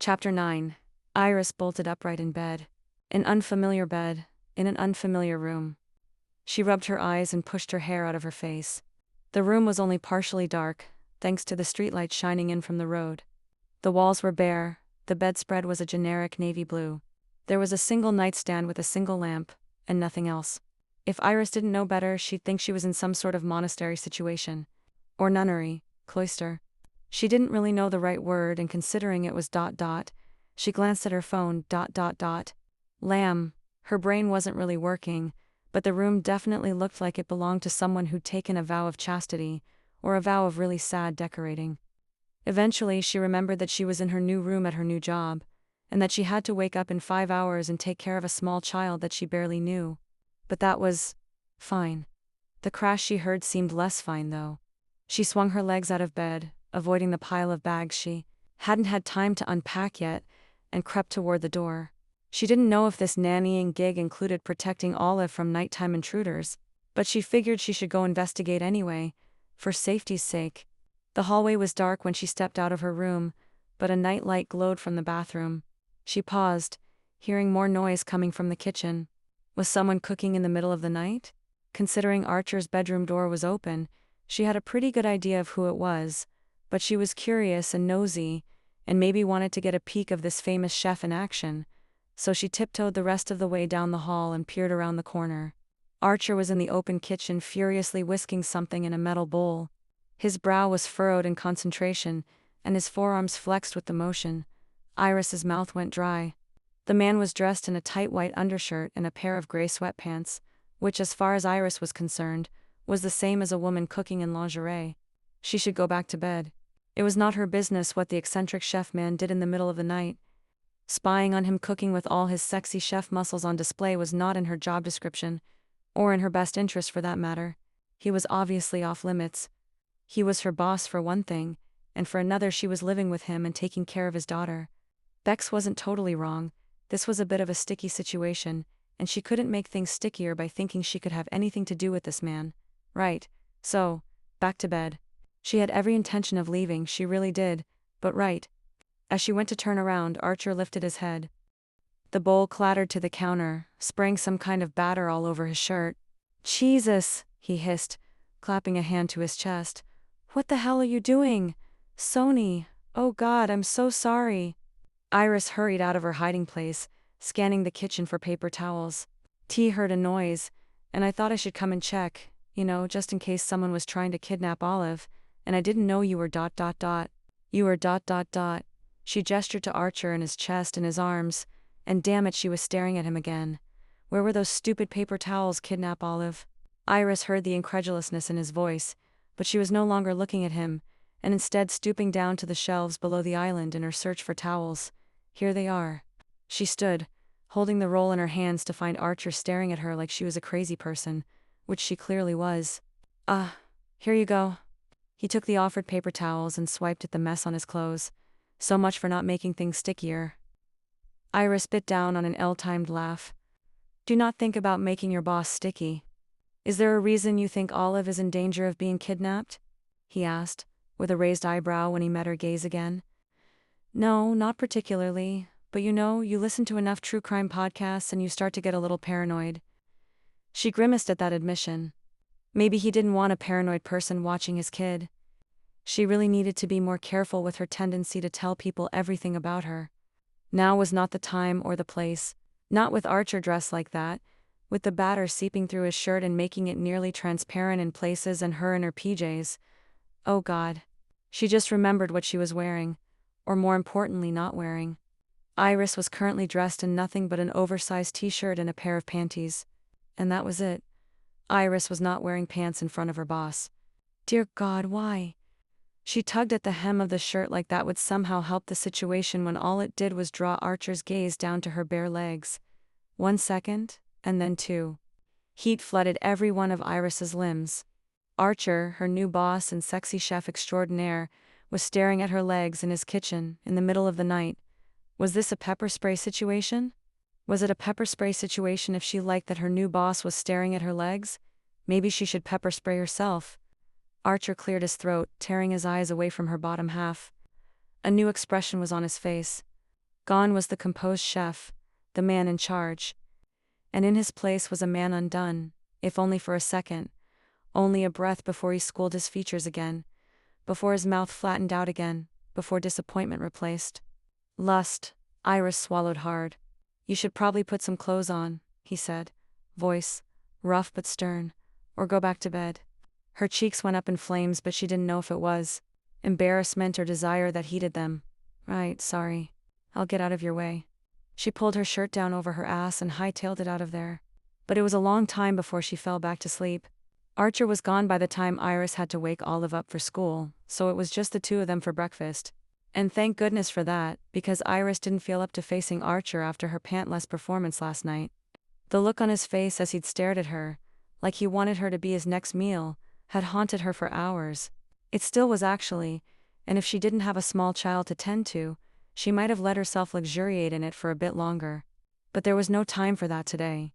Chapter 9. Iris bolted upright in bed. An unfamiliar bed, in an unfamiliar room. She rubbed her eyes and pushed her hair out of her face. The room was only partially dark, thanks to the streetlight shining in from the road. The walls were bare, the bedspread was a generic navy blue. There was a single nightstand with a single lamp, and nothing else. If Iris didn't know better, she'd think she was in some sort of monastery situation. Or nunnery, cloister. She didn't really know the right word, and considering it was ... she glanced at her phone ... Lamb. Her brain wasn't really working, but the room definitely looked like it belonged to someone who'd taken a vow of chastity, or a vow of really sad decorating. Eventually she remembered that she was in her new room at her new job, and that she had to wake up in 5 hours and take care of a small child that she barely knew. But that was fine. The crash she heard seemed less fine, though. She swung her legs out of bed, avoiding the pile of bags she hadn't had time to unpack yet, and crept toward the door. She didn't know if this nannying gig included protecting Olive from nighttime intruders, but she figured she should go investigate anyway, for safety's sake. The hallway was dark when she stepped out of her room, but a night light glowed from the bathroom. She paused, hearing more noise coming from the kitchen. Was someone cooking in the middle of the night? Considering Archer's bedroom door was open, she had a pretty good idea of who it was, but she was curious and nosy, and maybe wanted to get a peek of this famous chef in action, so she tiptoed the rest of the way down the hall and peered around the corner. Archer was in the open kitchen furiously whisking something in a metal bowl. His brow was furrowed in concentration, and his forearms flexed with the motion. Iris's mouth went dry. The man was dressed in a tight white undershirt and a pair of gray sweatpants, which, as far as Iris was concerned, was the same as a woman cooking in lingerie. She should go back to bed. It was not her business what the eccentric chef man did in the middle of the night. Spying on him cooking with all his sexy chef muscles on display was not in her job description, or in her best interest for that matter. He was obviously off limits. He was her boss for one thing, and for another she was living with him and taking care of his daughter. Bex wasn't totally wrong. This was a bit of a sticky situation, and she couldn't make things stickier by thinking she could have anything to do with this man. Right. So, back to bed. She had every intention of leaving, she really did, but right. As she went to turn around, Archer lifted his head. The bowl clattered to the counter, spraying some kind of batter all over his shirt. Jesus, he hissed, clapping a hand to his chest. What the hell are you doing? Sony, oh God, I'm so sorry. Iris hurried out of her hiding place, scanning the kitchen for paper towels. T heard a noise, and I thought I should come and check, just in case someone was trying to kidnap Olive, and I didn't know you were ... You were ... She gestured to Archer and his chest and his arms, and damn it, she was staring at him again. Where were those stupid paper towels, kidnap Olive? Iris heard the incredulousness in his voice, but she was no longer looking at him, and instead stooping down to the shelves below the island in her search for towels. Here they are. She stood, holding the roll in her hands to find Archer staring at her like she was a crazy person, which she clearly was. Here you go. He took the offered paper towels and swiped at the mess on his clothes. So much for not making things stickier. Iris bit down on an ill-timed laugh. Do not think about making your boss sticky. Is there a reason you think Olive is in danger of being kidnapped? He asked, with a raised eyebrow when he met her gaze again. No, not particularly, but you listen to enough true crime podcasts and you start to get a little paranoid. She grimaced at that admission. Maybe he didn't want a paranoid person watching his kid. She really needed to be more careful with her tendency to tell people everything about her. Now was not the time or the place, not with Archer dressed like that, with the batter seeping through his shirt and making it nearly transparent in places and her in her PJs. Oh God. She just remembered what she was wearing, or more importantly not wearing. Iris was currently dressed in nothing but an oversized t-shirt and a pair of panties. And that was it. Iris was not wearing pants in front of her boss. Dear God, why? She tugged at the hem of the shirt like that would somehow help the situation when all it did was draw Archer's gaze down to her bare legs. 1 second, and then 2. Heat flooded every one of Iris's limbs. Archer, her new boss and sexy chef extraordinaire, was staring at her legs in his kitchen in the middle of the night. Was this a pepper spray situation? Was it a pepper spray situation if she liked that her new boss was staring at her legs? Maybe she should pepper spray herself. Archer cleared his throat, tearing his eyes away from her bottom half. A new expression was on his face. Gone was the composed chef, the man in charge. And in his place was a man undone, if only for a second, only a breath before he schooled his features again, before his mouth flattened out again, before disappointment replaced lust. Iris swallowed hard. You should probably put some clothes on, he said, voice rough but stern, or go back to bed. Her cheeks went up in flames, but she didn't know if it was embarrassment or desire that heated them. Right, sorry. I'll get out of your way. She pulled her shirt down over her ass and hightailed it out of there. But it was a long time before she fell back to sleep. Archer was gone by the time Iris had to wake Olive up for school, so it was just the two of them for breakfast. And thank goodness for that, because Iris didn't feel up to facing Archer after her pantless performance last night. The look on his face as he'd stared at her, like he wanted her to be his next meal, had haunted her for hours. It still was actually, and if she didn't have a small child to tend to, she might have let herself luxuriate in it for a bit longer. But there was no time for that today.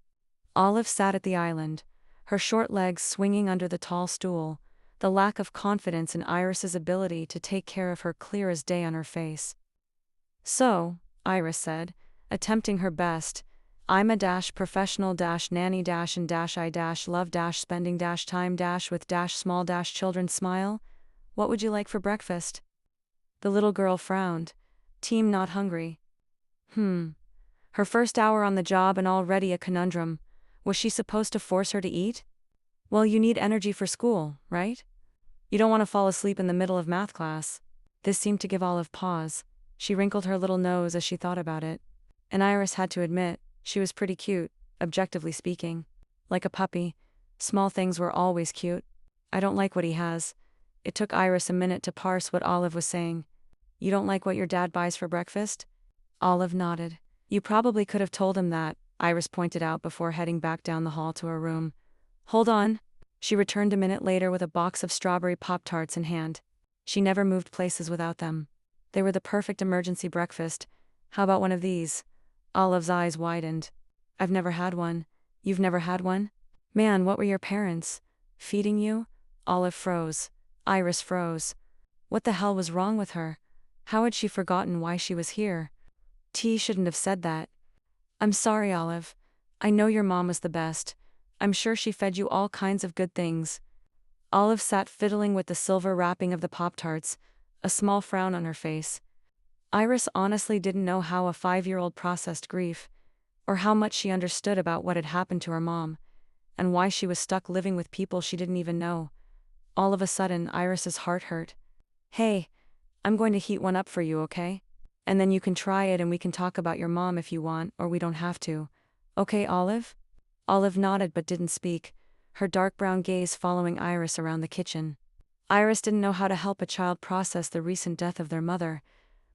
Olive sat at the island, her short legs swinging under the tall stool, the lack of confidence in Iris's ability to take care of her clear as day on her face. So, Iris said, attempting her best, I'm a professional nanny and I love spending time with small children smile. What would you like for breakfast? The little girl frowned. Team not hungry. Her first hour on the job and already a conundrum. Was she supposed to force her to eat? Well, you need energy for school, right? You don't want to fall asleep in the middle of math class. This seemed to give Olive pause. She wrinkled her little nose as she thought about it. And Iris had to admit, she was pretty cute, objectively speaking. Like a puppy. Small things were always cute. I don't like what he has. It took Iris a minute to parse what Olive was saying. You don't like what your dad buys for breakfast? Olive nodded. You probably could have told him that, Iris pointed out before heading back down the hall to her room. Hold on. She returned a minute later with a box of strawberry Pop-Tarts in hand. She never moved places without them. They were the perfect emergency breakfast. How about one of these? Olive's eyes widened. I've never had one. You've never had one? Man, what were your parents feeding you? Olive froze. Iris froze. What the hell was wrong with her? How had she forgotten why she was here? T shouldn't have said that. I'm sorry, Olive. I know your mom was the best. I'm sure she fed you all kinds of good things. Olive sat fiddling with the silver wrapping of the Pop-Tarts, a small frown on her face. Iris honestly didn't know how a 5-year-old processed grief, or how much she understood about what had happened to her mom, and why she was stuck living with people she didn't even know. All of a sudden, Iris's heart hurt. Hey, I'm going to heat one up for you, okay? And then you can try it and we can talk about your mom if you want, or we don't have to. Okay, Olive? Olive nodded but didn't speak, her dark brown gaze following Iris around the kitchen. Iris didn't know how to help a child process the recent death of their mother,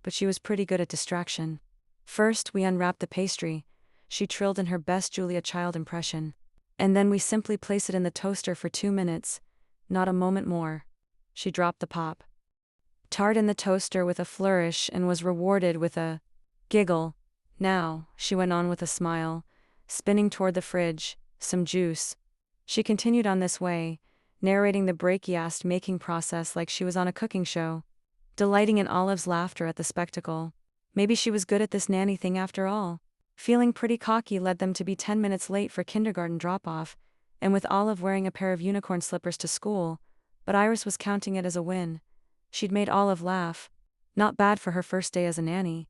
but she was pretty good at distraction. First, we unwrapped the pastry, she trilled in her best Julia Child impression. And then we simply place it in the toaster for 2 minutes, not a moment more. She dropped the Pop-Tart in the toaster with a flourish and was rewarded with a giggle. Now, she went on with a smile, spinning toward the fridge, some juice. She continued on this way, narrating the brachiast making process like she was on a cooking show, delighting in Olive's laughter at the spectacle. Maybe she was good at this nanny thing after all. Feeling pretty cocky led them to be 10 minutes late for kindergarten drop-off, and with Olive wearing a pair of unicorn slippers to school, but Iris was counting it as a win. She'd made Olive laugh. Not bad for her first day as a nanny.